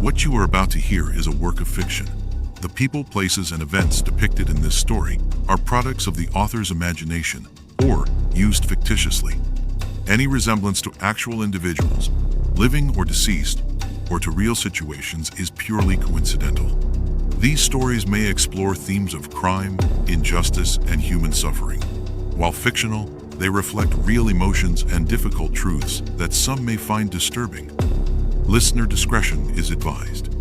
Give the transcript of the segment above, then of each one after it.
What you are about to hear is a work of fiction. The people, places, and events depicted in this story are products of the author's imagination or used fictitiously. Any resemblance to actual individuals, living or deceased, or to real situations is purely coincidental. These stories may explore themes of crime, injustice, and human suffering. While fictional, they reflect real emotions and difficult truths that some may find disturbing. Listener discretion is advised.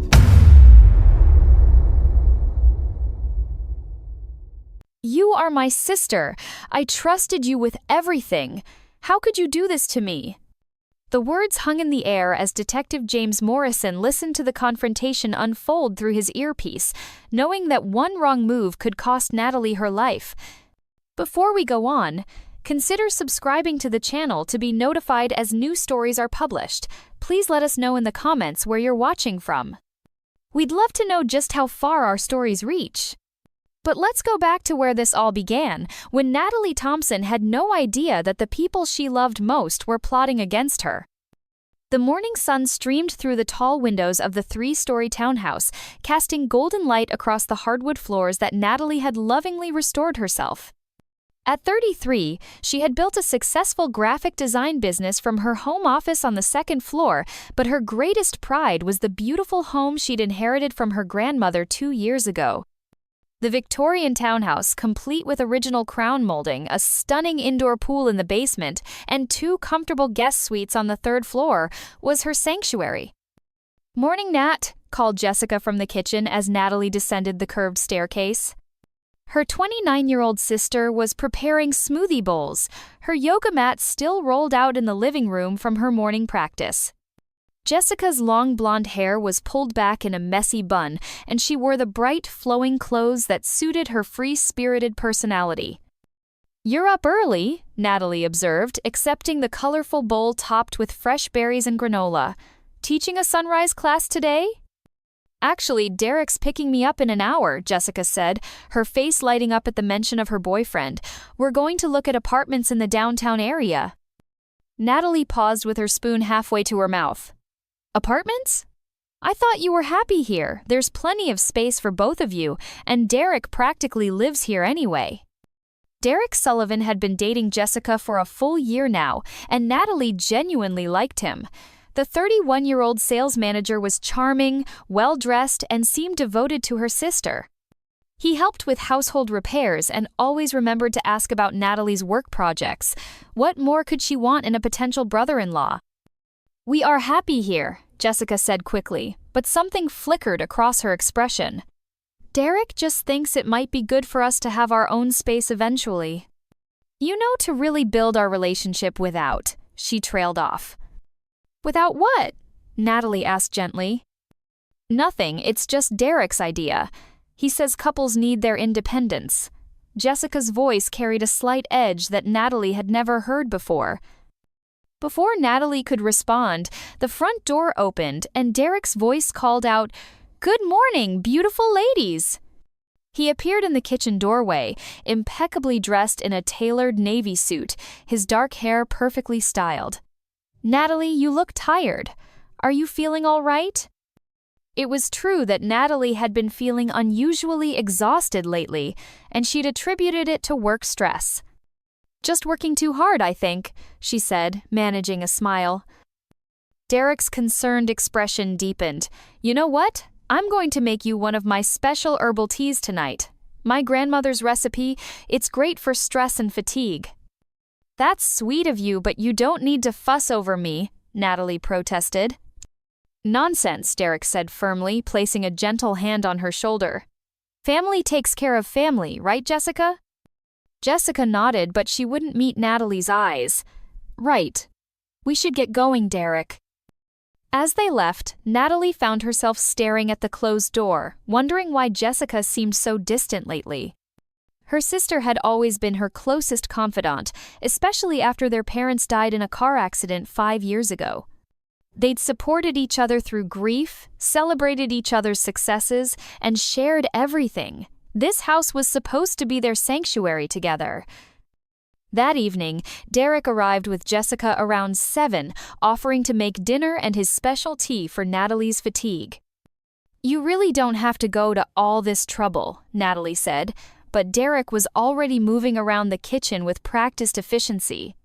You are my sister. I trusted you with everything. How could you do this to me? The words hung in the air as Detective James Morrison listened to the confrontation unfold through his earpiece, knowing that one wrong move could cost Natalie her life. Before we go on, consider subscribing to the channel to be notified as new stories are published. Please let us know in the comments where you're watching from. We'd love to know just how far our stories reach. But let's go back to where this all began, when Natalie Thompson had no idea that the people she loved most were plotting against her. The morning sun streamed through the tall windows of the three-story townhouse, casting golden light across the hardwood floors that Natalie had lovingly restored herself. At 33, she had built a successful graphic design business from her home office on the second floor, but her greatest pride was the beautiful home she'd inherited from her grandmother 2 years ago. The Victorian townhouse, complete with original crown molding, a stunning indoor pool in the basement, and 2 comfortable guest suites on the 3rd floor, was her sanctuary. "Morning, Nat," called Jessica from the kitchen as Natalie descended the curved staircase. Her 29-year-old sister was preparing smoothie bowls, her yoga mat still rolled out in the living room from her morning practice. Jessica's long blonde hair was pulled back in a messy bun, and she wore the bright, flowing clothes that suited her free-spirited personality. "You're up early," Natalie observed, accepting the colorful bowl topped with fresh berries and granola. "Teaching a sunrise class today?" "Actually, Derek's picking me up in an hour," Jessica said, her face lighting up at the mention of her boyfriend. "We're going to look at apartments in the downtown area." Natalie paused with her spoon halfway to her mouth. "Apartments? I thought you were happy here. There's plenty of space for both of you, and Derek practically lives here anyway." Derek Sullivan had been dating Jessica for a full year now, and Natalie genuinely liked him. The 31-year-old sales manager was charming, well-dressed, and seemed devoted to her sister. He helped with household repairs and always remembered to ask about Natalie's work projects. What more could she want in a potential brother-in-law? "We are happy here," Jessica said quickly, but something flickered across her expression. "Derek just thinks it might be good for us to have our own space eventually. You know, to really build our relationship without," she trailed off. "Without what?" Natalie asked gently. "Nothing, it's just Derek's idea. He says couples need their independence." Jessica's voice carried a slight edge that Natalie had never heard before. Before Natalie could respond, the front door opened and Derek's voice called out, "Good morning, beautiful ladies!" He appeared in the kitchen doorway, impeccably dressed in a tailored navy suit, his dark hair perfectly styled. "Natalie, you look tired. Are you feeling all right?" It was true that Natalie had been feeling unusually exhausted lately, and she'd attributed it to work stress. "Just working too hard, I think," she said, managing a smile. Derek's concerned expression deepened. "You know what? I'm going to make you one of my special herbal teas tonight. My grandmother's recipe, it's great for stress and fatigue." "That's sweet of you, but you don't need to fuss over me," Natalie protested. "Nonsense," Derek said firmly, placing a gentle hand on her shoulder. "Family takes care of family, right, Jessica?" Jessica nodded, but she wouldn't meet Natalie's eyes. "Right. We should get going, Derek." As they left, Natalie found herself staring at the closed door, wondering why Jessica seemed so distant lately. Her sister had always been her closest confidant, especially after their parents died in a car accident 5 years ago. They'd supported each other through grief, celebrated each other's successes, and shared everything. This house was supposed to be their sanctuary together. That evening, Derek arrived with Jessica around 7, offering to make dinner and his special tea for Natalie's fatigue. You really don't have to go to all this trouble, Natalie said, but Derek was already moving around the kitchen with practiced efficiency.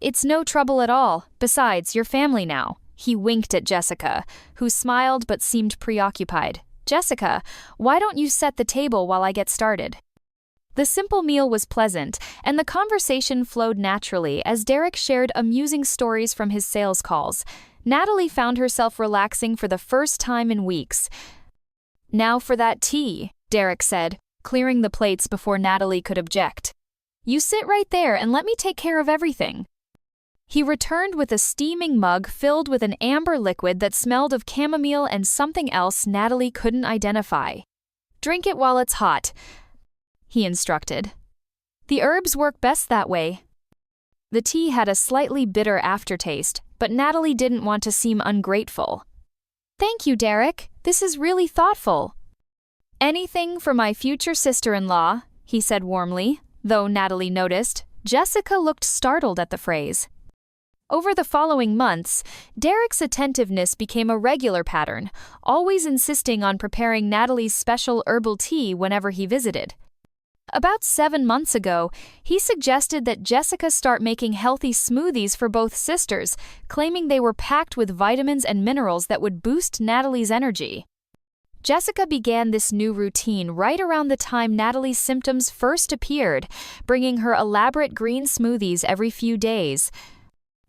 It's no trouble at all. Besides, you're family now. He winked at Jessica, who smiled but seemed preoccupied. Jessica, why don't you set the table while I get started? The simple meal was pleasant, and the conversation flowed naturally as Derek shared amusing stories from his sales calls. Natalie found herself relaxing for the first time in weeks. Now for that tea, Derek said, clearing the plates before Natalie could object. You sit right there and let me take care of everything. He returned with a steaming mug filled with an amber liquid that smelled of chamomile and something else Natalie couldn't identify. Drink it while it's hot, he instructed. The herbs work best that way. The tea had a slightly bitter aftertaste, but Natalie didn't want to seem ungrateful. Thank you, Derek. This is really thoughtful. Anything for my future sister-in-law, he said warmly, though Natalie noticed. Jessica looked startled at the phrase. Over the following months, Derek's attentiveness became a regular pattern, always insisting on preparing Natalie's special herbal tea whenever he visited. About 7 months ago, he suggested that Jessica start making healthy smoothies for both sisters, claiming they were packed with vitamins and minerals that would boost Natalie's energy. Jessica began this new routine right around the time Natalie's symptoms first appeared, bringing her elaborate green smoothies every few days,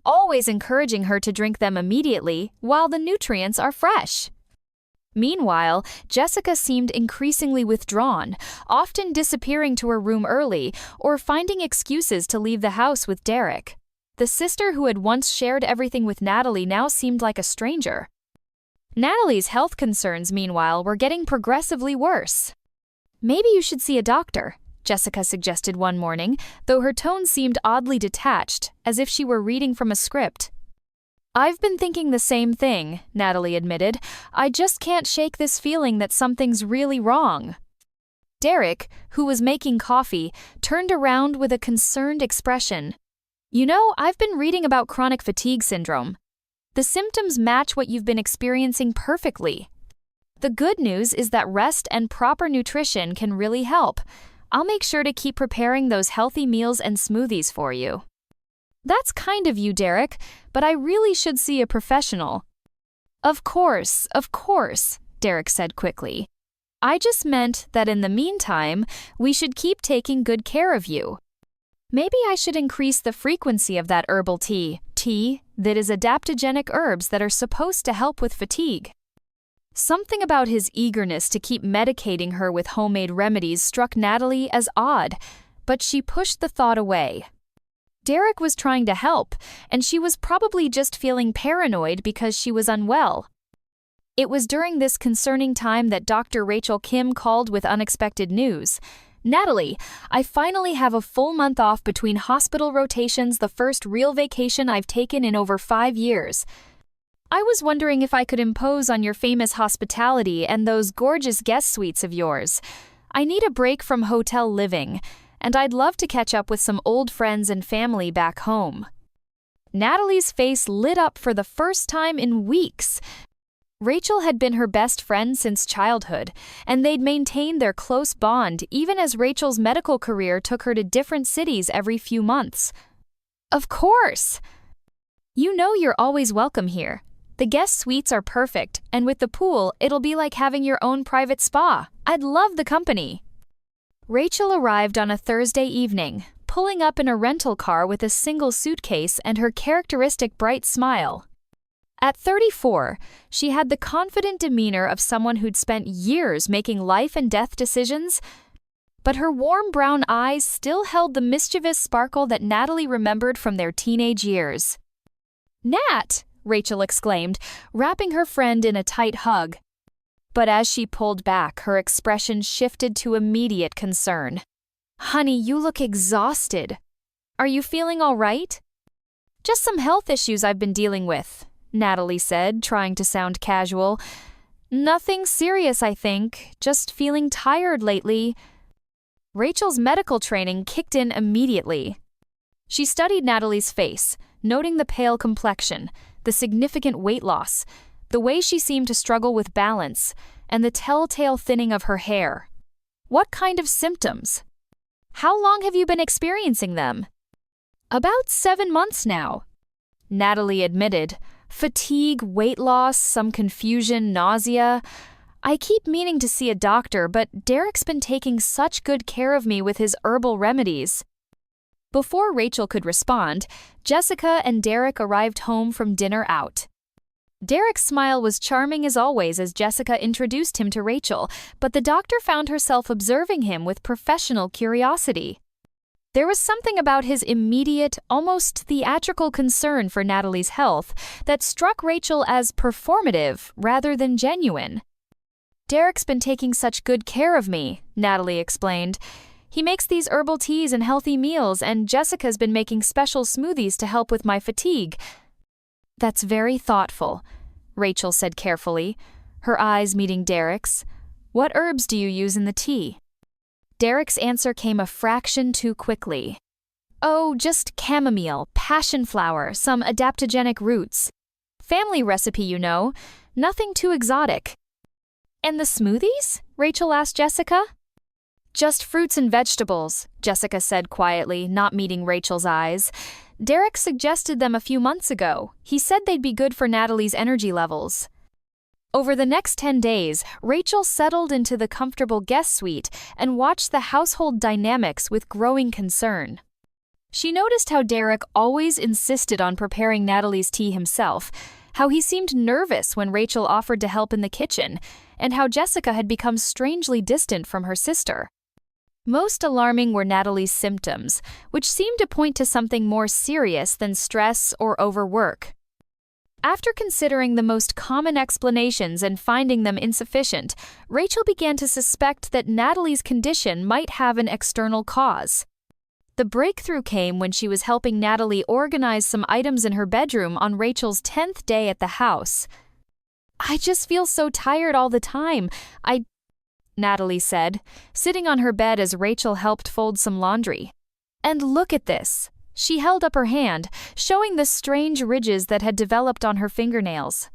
always encouraging her to drink them immediately while the nutrients are fresh. Meanwhile, Jessica seemed increasingly withdrawn, often disappearing to her room early or finding excuses to leave the house with Derek. The sister who had once shared everything with Natalie now seemed like a stranger. Natalie's health concerns, meanwhile, were getting progressively worse. Maybe you should see a doctor, Jessica suggested one morning, though her tone seemed oddly detached, as if she were reading from a script. I've been thinking the same thing, Natalie admitted. I just can't shake this feeling that something's really wrong. Derek, who was making coffee, turned around with a concerned expression. You know, I've been reading about chronic fatigue syndrome. The symptoms match what you've been experiencing perfectly. The good news is that rest and proper nutrition can really help. I'll make sure to keep preparing those healthy meals and smoothies for you. That's kind of you, Derek, but I really should see a professional. Of course, Derek said quickly. I just meant that in the meantime, we should keep taking good care of you. Maybe I should increase the frequency of that herbal tea that is adaptogenic herbs that are supposed to help with fatigue. Something about his eagerness to keep medicating her with homemade remedies struck Natalie as odd, but she pushed the thought away. Derek was trying to help, and she was probably just feeling paranoid because she was unwell. It was during this concerning time that Dr. Rachel Kim called with unexpected news. Natalie, I finally have a full month off between hospital rotations, the first real vacation I've taken in over 5 years. I was wondering if I could impose on your famous hospitality and those gorgeous guest suites of yours. I need a break from hotel living, and I'd love to catch up with some old friends and family back home. Natalie's face lit up for the first time in weeks. Rachel had been her best friend since childhood, and they'd maintained their close bond even as Rachel's medical career took her to different cities every few months. Of course! You know you're always welcome here. The guest suites are perfect, and with the pool, it'll be like having your own private spa. I'd love the company. Rachel arrived on a Thursday evening, pulling up in a rental car with a single suitcase and her characteristic bright smile. At 34, she had the confident demeanor of someone who'd spent years making life and death decisions, but her warm brown eyes still held the mischievous sparkle that Natalie remembered from their teenage years. "Nat!" Rachel exclaimed, wrapping her friend in a tight hug. But as she pulled back, her expression shifted to immediate concern. "Honey, you look exhausted. Are you feeling all right?" "Just some health issues I've been dealing with," Natalie said, trying to sound casual. "Nothing serious, I think. Just feeling tired lately." Rachel's medical training kicked in immediately. She studied Natalie's face, noting the pale complexion, the significant weight loss, the way she seemed to struggle with balance, and the telltale thinning of her hair. What kind of symptoms? How long have you been experiencing them? About 7 months now, Natalie admitted. Fatigue, weight loss, some confusion, nausea. I keep meaning to see a doctor, but Derek's been taking such good care of me with his herbal remedies. Before Rachel could respond, Jessica and Derek arrived home from dinner out. Derek's smile was charming as always as Jessica introduced him to Rachel, but the doctor found herself observing him with professional curiosity. There was something about his immediate, almost theatrical concern for Natalie's health that struck Rachel as performative rather than genuine. Derek's been taking such good care of me, Natalie explained. He makes these herbal teas and healthy meals, and Jessica's been making special smoothies to help with my fatigue. That's very thoughtful, Rachel said carefully, her eyes meeting Derek's. What herbs do you use in the tea? Derek's answer came a fraction too quickly. Oh, just chamomile, passion flower, some adaptogenic roots. Family recipe, you know. Nothing too exotic. And the smoothies? Rachel asked Jessica. Just fruits and vegetables, Jessica said quietly, not meeting Rachel's eyes. Derek suggested them a few months ago. He said they'd be good for Natalie's energy levels. Over the next 10 days, Rachel settled into the comfortable guest suite and watched the household dynamics with growing concern. She noticed how Derek always insisted on preparing Natalie's tea himself, how he seemed nervous when Rachel offered to help in the kitchen, and how Jessica had become strangely distant from her sister. Most alarming were Natalie's symptoms, which seemed to point to something more serious than stress or overwork. After considering the most common explanations and finding them insufficient, Rachel began to suspect that Natalie's condition might have an external cause. The breakthrough came when she was helping Natalie organize some items in her bedroom on Rachel's 10th day at the house. I just feel so tired all the time. Natalie said, sitting on her bed as Rachel helped fold some laundry. And look at this. She held up her hand, showing the strange ridges that had developed on her fingernails.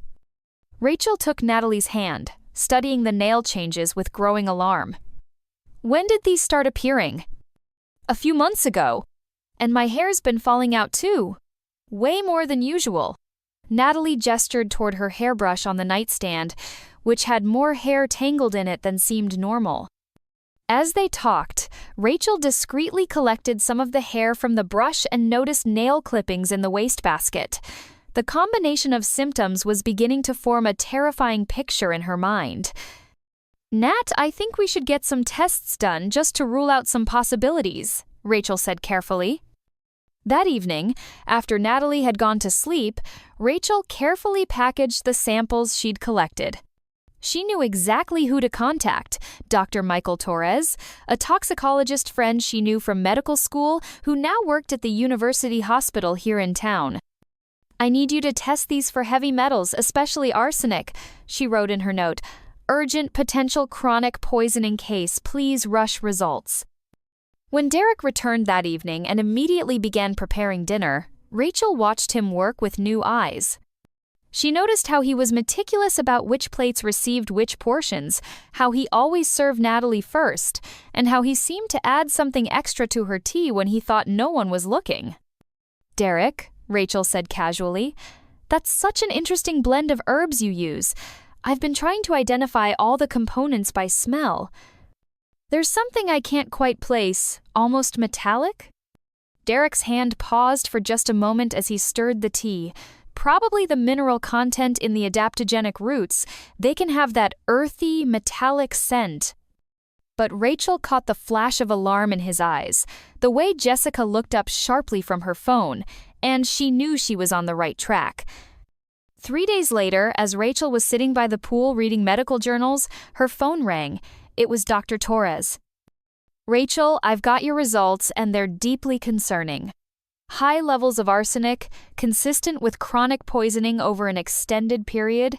Rachel took Natalie's hand, studying the nail changes with growing alarm. When did these start appearing? A few months ago. And my hair's been falling out too. Way more than usual. Natalie gestured toward her hairbrush on the nightstand, which had more hair tangled in it than seemed normal. As they talked, Rachel discreetly collected some of the hair from the brush and noticed nail clippings in the wastebasket. The combination of symptoms was beginning to form a terrifying picture in her mind. Nat, I think we should get some tests done just to rule out some possibilities, Rachel said carefully. That evening, after Natalie had gone to sleep, Rachel carefully packaged the samples she'd collected. She knew exactly who to contact, Dr. Michael Torres, a toxicologist friend she knew from medical school who now worked at the university hospital here in town. I need you to test these for heavy metals, especially arsenic, she wrote in her note. Urgent potential chronic poisoning case, please rush results. When Derek returned that evening and immediately began preparing dinner, Rachel watched him work with new eyes. She noticed how he was meticulous about which plates received which portions, how he always served Natalie first, and how he seemed to add something extra to her tea when he thought no one was looking. Derek, Rachel said casually, that's such an interesting blend of herbs you use. I've been trying to identify all the components by smell. There's something I can't quite place, almost metallic? Derek's hand paused for just a moment as he stirred the tea. Probably the mineral content in the adaptogenic roots. They can have that earthy, metallic scent. But Rachel caught the flash of alarm in his eyes, the way Jessica looked up sharply from her phone, and she knew she was on the right track. 3 days later, as Rachel was sitting by the pool reading medical journals, her phone rang. It was Dr. Torres. Rachel, I've got your results, and they're deeply concerning. High levels of arsenic, consistent with chronic poisoning over an extended period.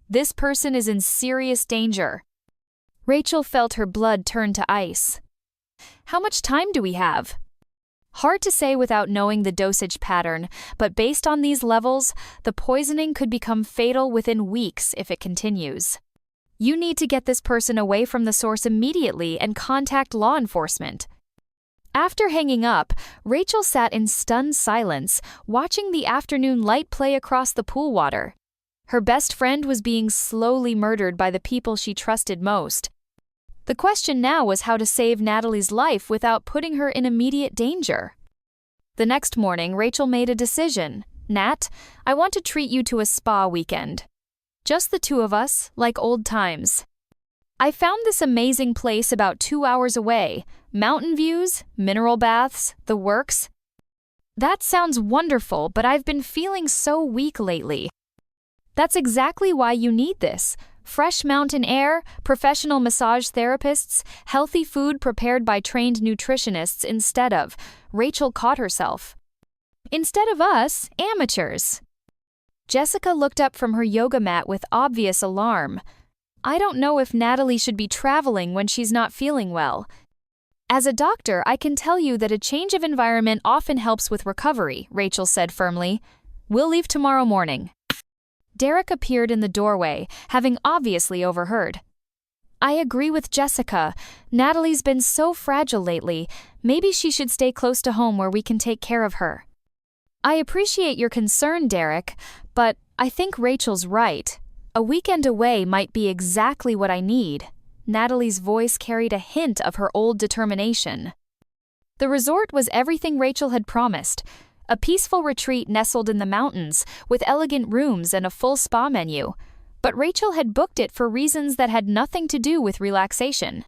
This person is in serious danger. Rachel felt her blood turn to ice. How much time do we have? Hard to say without knowing the dosage pattern, but based on these levels, the poisoning could become fatal within weeks if it continues. You need to get this person away from the source immediately and contact law enforcement. After hanging up, Rachel sat in stunned silence, watching the afternoon light play across the pool water. Her best friend was being slowly murdered by the people she trusted most. The question now was how to save Natalie's life without putting her in immediate danger. The next morning, Rachel made a decision. Nat, I want to treat you to a spa weekend. Just the two of us, like old times. I found this amazing place about 2 hours away. Mountain views, mineral baths, the works. That sounds wonderful, but I've been feeling so weak lately. That's exactly why you need this. Fresh mountain air, professional massage therapists, healthy food prepared by trained nutritionists instead of, Rachel caught herself. Instead of us, amateurs. Jessica looked up from her yoga mat with obvious alarm. I don't know if Natalie should be traveling when she's not feeling well. As a doctor, I can tell you that a change of environment often helps with recovery, Rachel said firmly. We'll leave tomorrow morning. Derek appeared in the doorway, having obviously overheard. I agree with Jessica. Natalie's been so fragile lately. Maybe she should stay close to home where we can take care of her. I appreciate your concern, Derek, but I think Rachel's right. A weekend away might be exactly what I need. Natalie's voice carried a hint of her old determination. The resort was everything Rachel had promised. A peaceful retreat nestled in the mountains, with elegant rooms and a full spa menu. But Rachel had booked it for reasons that had nothing to do with relaxation.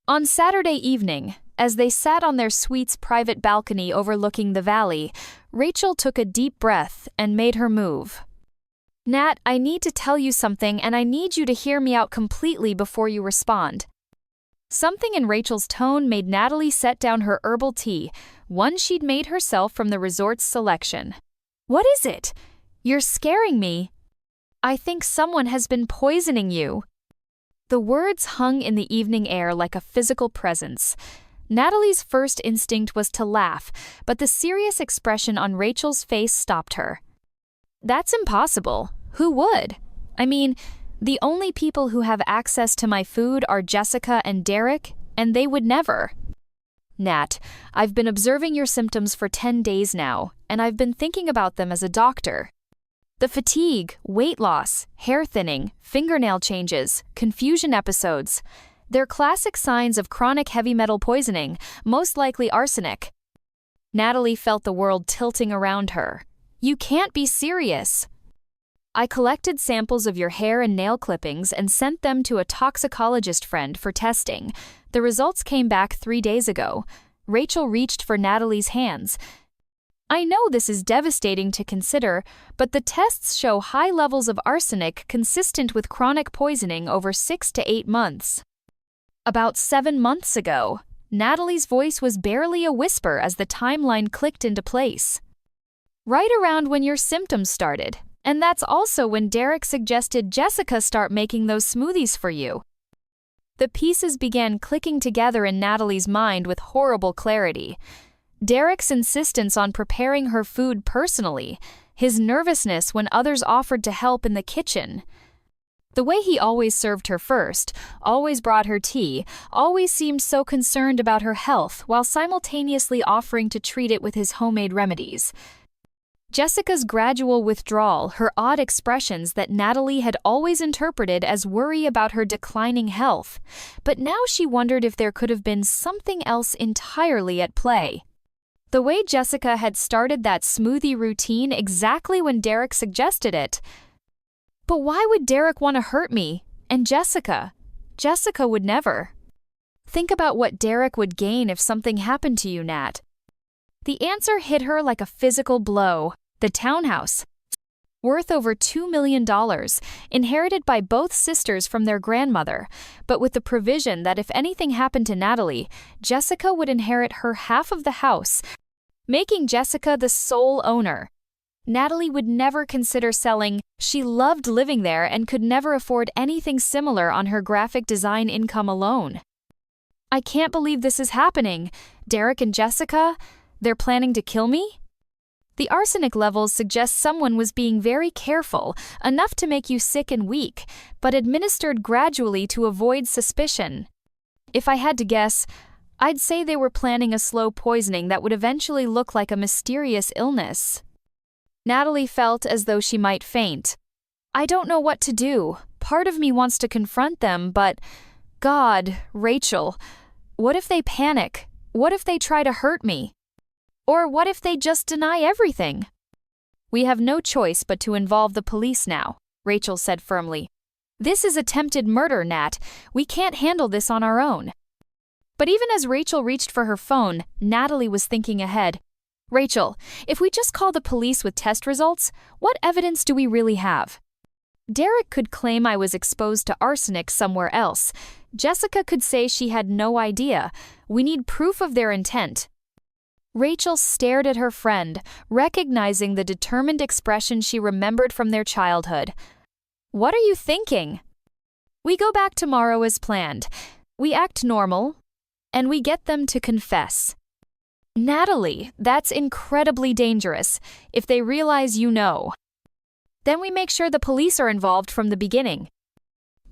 On Saturday evening, as they sat on their suite's private balcony overlooking the valley, Rachel took a deep breath and made her move. Nat, I need to tell you something, and I need you to hear me out completely before you respond. Something in Rachel's tone made Natalie set down her herbal tea, one she'd made herself from the resort's selection. What is it? You're scaring me. I think someone has been poisoning you. The words hung in the evening air like a physical presence. Natalie's first instinct was to laugh, but the serious expression on Rachel's face stopped her. That's impossible. Who would? I mean, the only people who have access to my food are Jessica and Derek, and they would never. Nat, I've been observing your symptoms for 10 days now, and I've been thinking about them as a doctor. The fatigue, weight loss, hair thinning, fingernail changes, confusion episodes, they're classic signs of chronic heavy metal poisoning, most likely arsenic. Natalie felt the world tilting around her. You can't be serious. I collected samples of your hair and nail clippings and sent them to a toxicologist friend for testing. The results came back 3 days ago. Rachel reached for Natalie's hands. I know this is devastating to consider, but the tests show high levels of arsenic consistent with chronic poisoning over 6 to 8 months. About 7 months ago, Natalie's voice was barely a whisper as the timeline clicked into place. Right around when your symptoms started. And that's also when Derek suggested Jessica start making those smoothies for you. The pieces began clicking together in Natalie's mind with horrible clarity. Derek's insistence on preparing her food personally, his nervousness when others offered to help in the kitchen. The way he always served her first, always brought her tea, always seemed so concerned about her health while simultaneously offering to treat it with his homemade remedies. Jessica's gradual withdrawal, her odd expressions that Natalie had always interpreted as worry about her declining health, but now she wondered if there could have been something else entirely at play. The way Jessica had started that smoothie routine exactly when Derek suggested it. But why would Derek want to hurt me? And Jessica? Jessica would never. Think about what Derek would gain if something happened to you, Nat. The answer hit her like a physical blow. The townhouse, worth over $2 million, inherited by both sisters from their grandmother, but with the provision that if anything happened to Natalie, Jessica would inherit her half of the house, making Jessica the sole owner. Natalie would never consider selling. She loved living there and could never afford anything similar on her graphic design income alone. I can't believe this is happening. Derek and Jessica, They're planning to kill me? The arsenic levels suggest someone was being very careful, enough to make you sick and weak, but administered gradually to avoid suspicion. If I had to guess, I'd say they were planning a slow poisoning that would eventually look like a mysterious illness. Natalie felt as though she might faint. I don't know what to do. Part of me wants to confront them, but God, Rachel, what if they panic? What if they try to hurt me? Or what if they just deny everything? We have no choice but to involve the police now, Rachel said firmly. This is attempted murder, Nat. We can't handle this on our own. But even as Rachel reached for her phone, Natalie was thinking ahead. Rachel, if we just call the police with test results, what evidence do we really have? Derek could claim I was exposed to arsenic somewhere else. Jessica could say she had no idea. We need proof of their intent. Rachel stared at her friend, recognizing the determined expression she remembered from their childhood. What are you thinking? We go back tomorrow as planned. We act normal, and we get them to confess. Natalie, that's incredibly dangerous. If they realize you know. Then we make sure the police are involved from the beginning.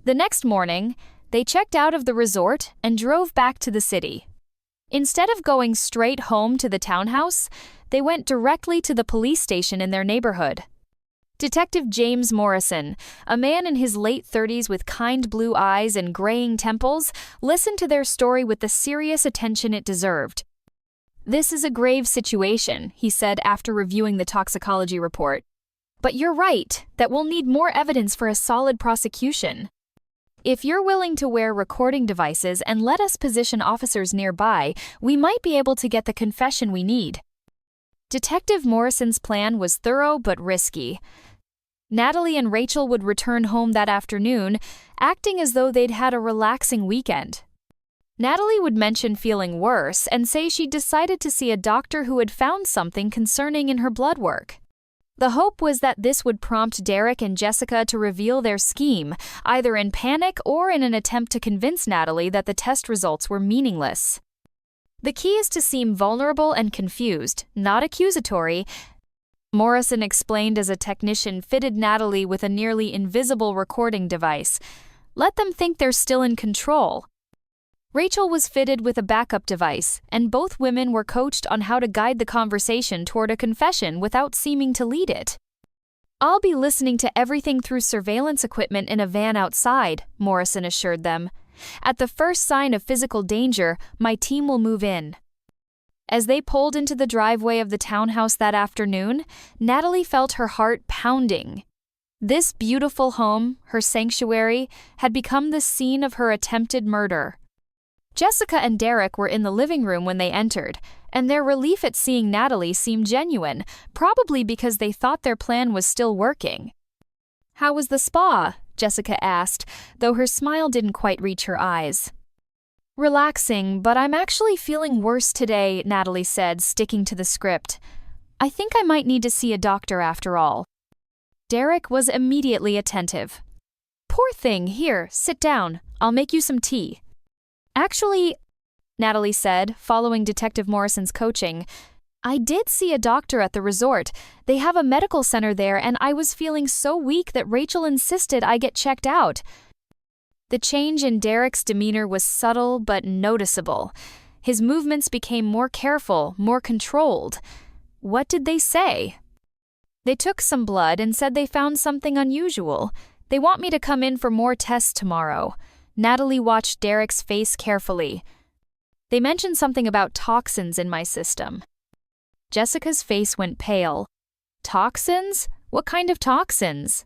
The next morning, they checked out of the resort and drove back to the city. Instead of going straight home to the townhouse, they went directly to the police station in their neighborhood. Detective James Morrison, a man in his late 30s with kind blue eyes and graying temples, listened to their story with the serious attention it deserved. This is a grave situation, he said after reviewing the toxicology report. But you're right, that we'll need more evidence for a solid prosecution. If you're willing to wear recording devices and let us position officers nearby, we might be able to get the confession we need. Detective Morrison's plan was thorough but risky. Natalie and Rachel would return home that afternoon, acting as though they'd had a relaxing weekend. Natalie would mention feeling worse and say she'd decided to see a doctor who had found something concerning in her blood work. The hope was that this would prompt Derek and Jessica to reveal their scheme, either in panic or in an attempt to convince Natalie that the test results were meaningless. The key is to seem vulnerable and confused, not accusatory, Morrison explained as a technician fitted Natalie with a nearly invisible recording device. Let them think they're still in control. Rachel was fitted with a backup device, and both women were coached on how to guide the conversation toward a confession without seeming to lead it. I'll be listening to everything through surveillance equipment in a van outside, Morrison assured them. At the first sign of physical danger, my team will move in. As they pulled into the driveway of the townhouse that afternoon, Natalie felt her heart pounding. This beautiful home, her sanctuary, had become the scene of her attempted murder. Jessica and Derek were in the living room when they entered, and their relief at seeing Natalie seemed genuine, probably because they thought their plan was still working. "How was the spa?" Jessica asked, though her smile didn't quite reach her eyes. "Relaxing, but I'm actually feeling worse today," Natalie said, sticking to the script. "I think I might need to see a doctor after all." Derek was immediately attentive. "Poor thing, here, sit down. I'll make you some tea." "Actually," Natalie said, following Detective Morrison's coaching, "I did see a doctor at the resort. They have a medical center there, and I was feeling so weak that Rachel insisted I get checked out." The change in Derek's demeanor was subtle but noticeable. His movements became more careful, more controlled. What did they say? "They took some blood and said they found something unusual. They want me to come in for more tests tomorrow." Natalie watched Derek's face carefully. "They mentioned something about toxins in my system." Jessica's face went pale. "Toxins? What kind of toxins?"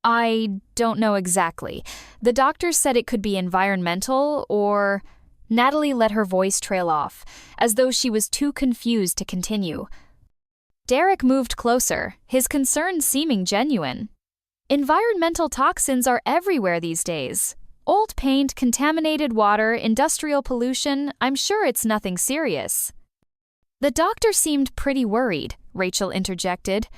"I don't know exactly. The doctor said it could be environmental or—" Natalie let her voice trail off, as though she was too confused to continue. Derek moved closer, his concern seeming genuine. "Environmental toxins are everywhere these days. Old paint, contaminated water, industrial pollution, I'm sure it's nothing serious." "The doctor seemed pretty worried," Rachel interjected.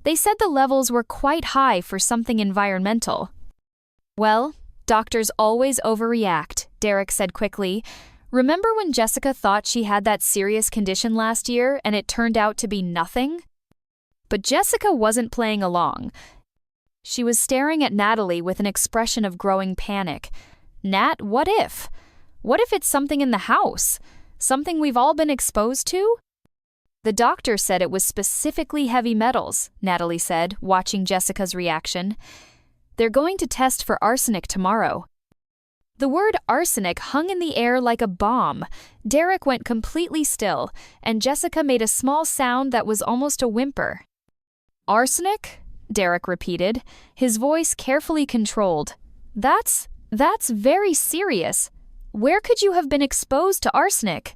"They said the levels were quite high for something environmental." "Well, doctors always overreact," Derek said quickly. Remember when Jessica thought she had that serious condition last year and it turned out to be nothing? But Jessica wasn't playing along. She was staring at Natalie with an expression of growing panic. Nat, what if? What if it's something in the house? Something we've all been exposed to? The doctor said it was specifically heavy metals, Natalie said, watching Jessica's reaction. They're going to test for arsenic tomorrow. The word arsenic hung in the air like a bomb. Derek went completely still, and Jessica made a small sound that was almost a whimper. Arsenic? Derek repeated, his voice carefully controlled. That's very serious. Where could you have been exposed to arsenic?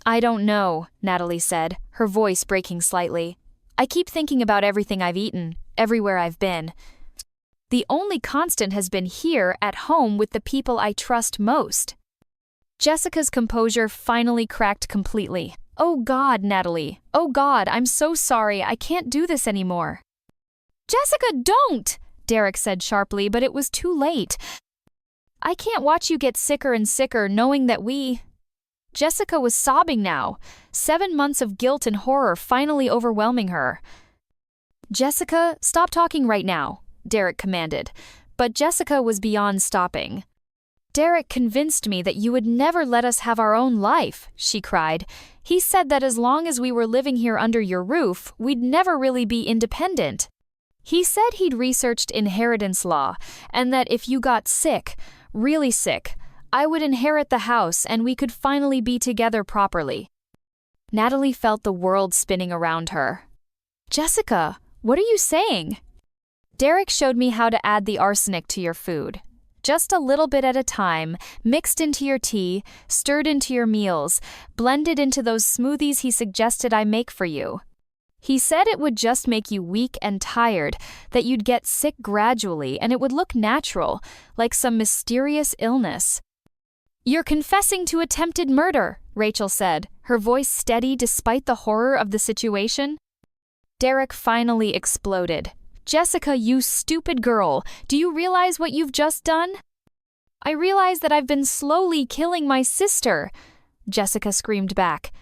I don't know, Natalie said, her voice breaking slightly. I keep thinking about everything I've eaten, everywhere I've been. The only constant has been here at home with the people I trust most. Jessica's composure finally cracked completely. Oh God, Natalie. Oh God, I'm so sorry. I can't do this anymore. Jessica, don't! Derek said sharply, but it was too late. I can't watch you get sicker and sicker knowing that Jessica was sobbing now, 7 months of guilt and horror finally overwhelming her. Jessica, stop talking right now, Derek commanded, but Jessica was beyond stopping. Derek convinced me that you would never let us have our own life, she cried. He said that as long as we were living here under your roof, we'd never really be independent. He said he'd researched inheritance law, and that if you got sick, really sick, I would inherit the house and we could finally be together properly. Natalie felt the world spinning around her. Jessica, what are you saying? Derek showed me how to add the arsenic to your food. Just a little bit at a time, mixed into your tea, stirred into your meals, blended into those smoothies he suggested I make for you. He said it would just make you weak and tired, that you'd get sick gradually and it would look natural, like some mysterious illness. You're confessing to attempted murder, Rachel said, her voice steady despite the horror of the situation. Derek finally exploded. Jessica, you stupid girl, do you realize what you've just done? I realize that I've been slowly killing my sister, Jessica screamed back.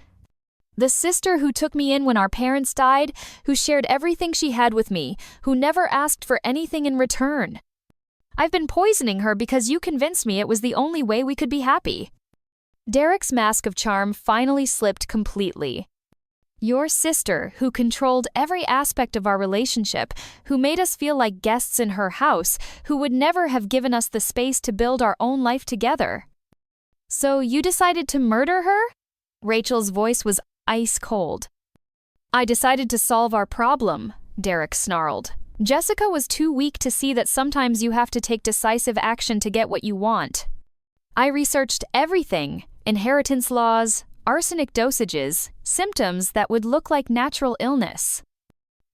The sister who took me in when our parents died, who shared everything she had with me, who never asked for anything in return. I've been poisoning her because you convinced me it was the only way we could be happy. Derek's mask of charm finally slipped completely. Your sister, who controlled every aspect of our relationship, who made us feel like guests in her house, who would never have given us the space to build our own life together. So you decided to murder her? Rachel's voice was ice cold. I decided to solve our problem, Derek snarled. Jessica was too weak to see that sometimes you have to take decisive action to get what you want. I researched everything, inheritance laws, arsenic dosages, symptoms that would look like natural illness.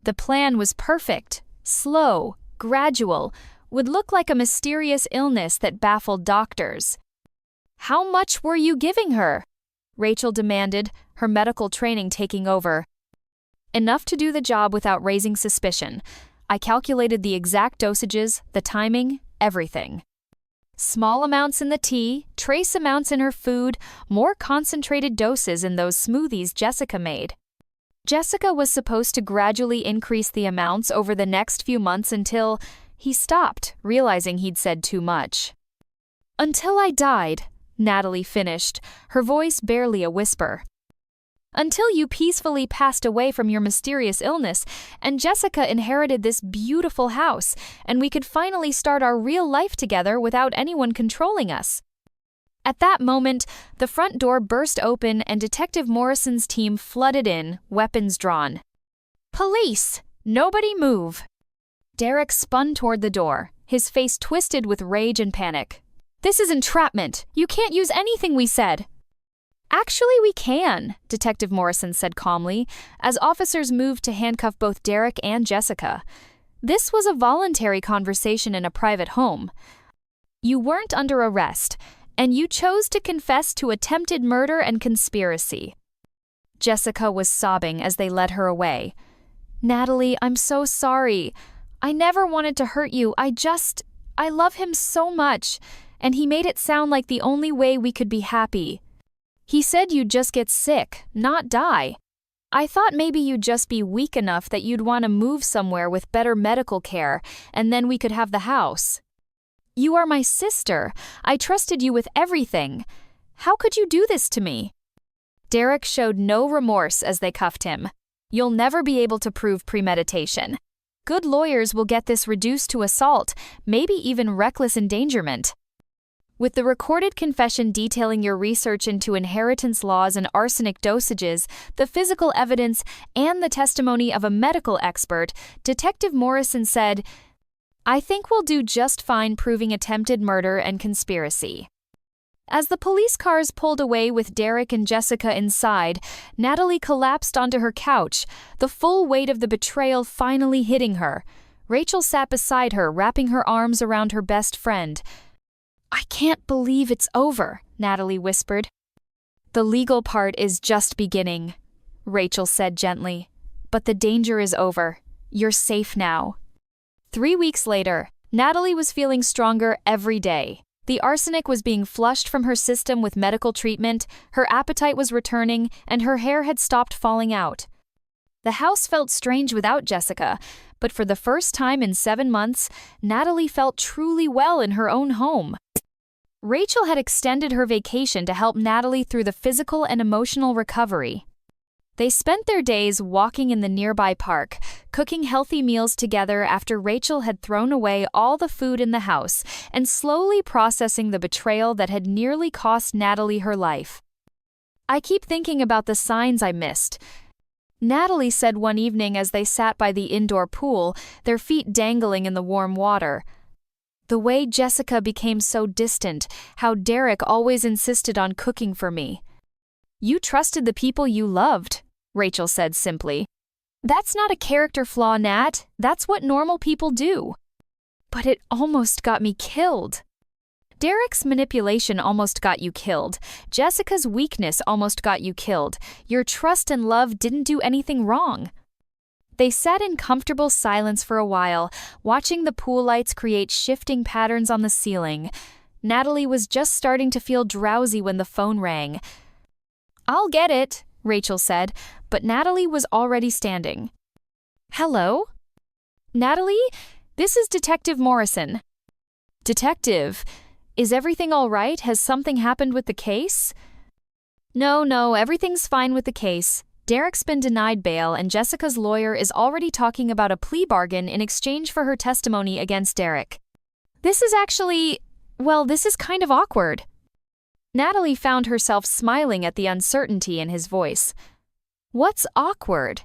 The plan was perfect, slow, gradual, would look like a mysterious illness that baffled doctors. How much were you giving her? Rachel demanded, her medical training taking over. Enough to do the job without raising suspicion. I calculated the exact dosages, the timing, everything. Small amounts in the tea, trace amounts in her food, more concentrated doses in those smoothies Jessica made. Jessica was supposed to gradually increase the amounts over the next few months until he stopped, realizing he'd said too much. Until I died, Natalie finished, her voice barely a whisper. Until you peacefully passed away from your mysterious illness, and Jessica inherited this beautiful house, and we could finally start our real life together without anyone controlling us. At that moment, the front door burst open and Detective Morrison's team flooded in, weapons drawn. Police! Nobody move! Derek spun toward the door, his face twisted with rage and panic. This is entrapment! You can't use anything we said! Actually, we can, Detective Morrison said calmly, as officers moved to handcuff both Derek and Jessica. This was a voluntary conversation in a private home. You weren't under arrest, and you chose to confess to attempted murder and conspiracy. Jessica was sobbing as they led her away. Natalie, I'm so sorry. I never wanted to hurt you. I love him so much, and he made it sound like the only way we could be happy. He said you'd just get sick, not die. I thought maybe you'd just be weak enough that you'd want to move somewhere with better medical care, and then we could have the house. You are my sister. I trusted you with everything. How could you do this to me? Derek showed no remorse as they cuffed him. You'll never be able to prove premeditation. Good lawyers will get this reduced to assault, maybe even reckless endangerment. With the recorded confession detailing your research into inheritance laws and arsenic dosages, the physical evidence, and the testimony of a medical expert, Detective Morrison said, I think we'll do just fine proving attempted murder and conspiracy. As the police cars pulled away with Derek and Jessica inside, Natalie collapsed onto her couch, the full weight of the betrayal finally hitting her. Rachel sat beside her, wrapping her arms around her best friend. I can't believe it's over, Natalie whispered. The legal part is just beginning, Rachel said gently. But the danger is over. You're safe now. 3 weeks later, Natalie was feeling stronger every day. The arsenic was being flushed from her system with medical treatment, her appetite was returning, and her hair had stopped falling out. The house felt strange without Jessica, but for the first time in 7 months, Natalie felt truly well in her own home. Rachel had extended her vacation to help Natalie through the physical and emotional recovery. They spent their days walking in the nearby park, cooking healthy meals together after Rachel had thrown away all the food in the house, and slowly processing the betrayal that had nearly cost Natalie her life. I keep thinking about the signs I missed, Natalie said one evening as they sat by the indoor pool, their feet dangling in the warm water. The way Jessica became so distant, how Derek always insisted on cooking for me. You trusted the people you loved, Rachel said simply. That's not a character flaw, Nat. That's what normal people do. But it almost got me killed. Derek's manipulation almost got you killed. Jessica's weakness almost got you killed. Your trust and love didn't do anything wrong. They sat in comfortable silence for a while, watching the pool lights create shifting patterns on the ceiling. Natalie was just starting to feel drowsy when the phone rang. I'll get it, Rachel said, but Natalie was already standing. Hello? Natalie, this is Detective Morrison. Detective, is everything all right? Has something happened with the case? No, everything's fine with the case. Derek's been denied bail and Jessica's lawyer is already talking about a plea bargain in exchange for her testimony against Derek. This is kind of awkward. Natalie found herself smiling at the uncertainty in his voice. What's awkward?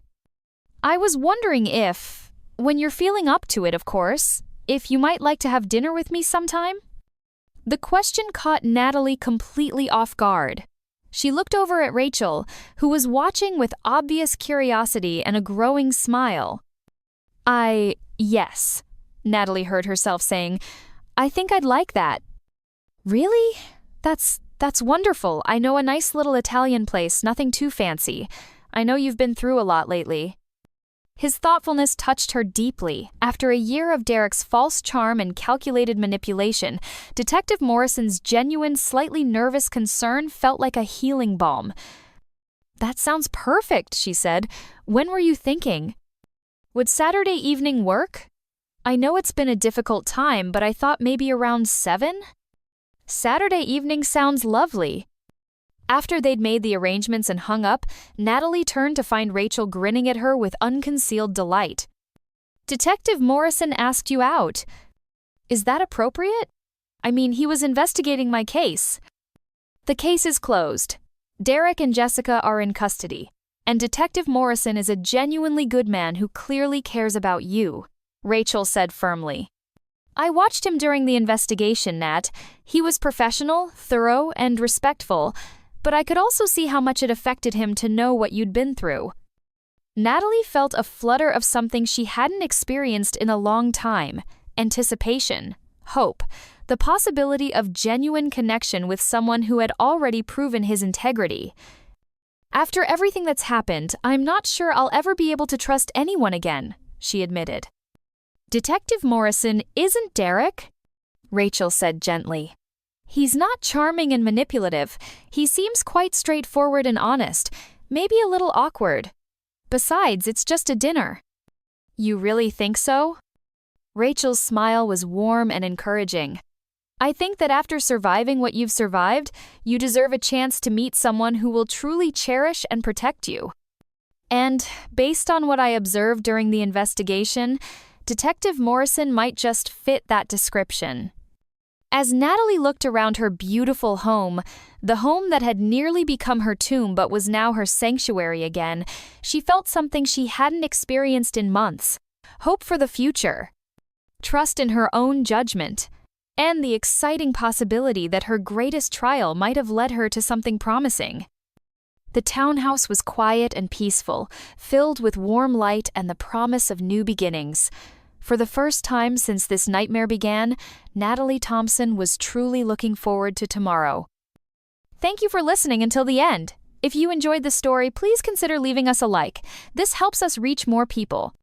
I was wondering if, when you're feeling up to it, of course, if you might like to have dinner with me sometime? The question caught Natalie completely off guard. She looked over at Rachel, who was watching with obvious curiosity and a growing smile. Yes, Natalie heard herself saying. I think I'd like that. Really? That's wonderful. I know a nice little Italian place, nothing too fancy. I know you've been through a lot lately. His thoughtfulness touched her deeply. After a year of Derek's false charm and calculated manipulation, Detective Morrison's genuine, slightly nervous concern felt like a healing balm. That sounds perfect, she said. When were you thinking? Would Saturday evening work? I know it's been a difficult time, but I thought maybe around 7? Saturday evening sounds lovely. After they'd made the arrangements and hung up, Natalie turned to find Rachel grinning at her with unconcealed delight. Detective Morrison asked you out. Is that appropriate? I mean, he was investigating my case. The case is closed. Derek and Jessica are in custody, and Detective Morrison is a genuinely good man who clearly cares about you, Rachel said firmly. I watched him during the investigation, Nat. He was professional, thorough, and respectful, but I could also see how much it affected him to know what you'd been through. Natalie felt a flutter of something she hadn't experienced in a long time: anticipation, hope, the possibility of genuine connection with someone who had already proven his integrity. After everything that's happened, I'm not sure I'll ever be able to trust anyone again, she admitted. Detective Morrison isn't Derek, Rachel said gently. He's not charming and manipulative. He seems quite straightforward and honest, maybe a little awkward. Besides, it's just a dinner. You really think so? Rachel's smile was warm and encouraging. I think that after surviving what you've survived, you deserve a chance to meet someone who will truly cherish and protect you. And, based on what I observed during the investigation, Detective Morrison might just fit that description. As Natalie looked around her beautiful home, the home that had nearly become her tomb but was now her sanctuary again, she felt something she hadn't experienced in months: hope for the future, trust in her own judgment, and the exciting possibility that her greatest trial might have led her to something promising. The townhouse was quiet and peaceful, filled with warm light and the promise of new beginnings. For the first time since this nightmare began, Natalie Thompson was truly looking forward to tomorrow. Thank you for listening until the end. If you enjoyed the story, please consider leaving us a like. This helps us reach more people.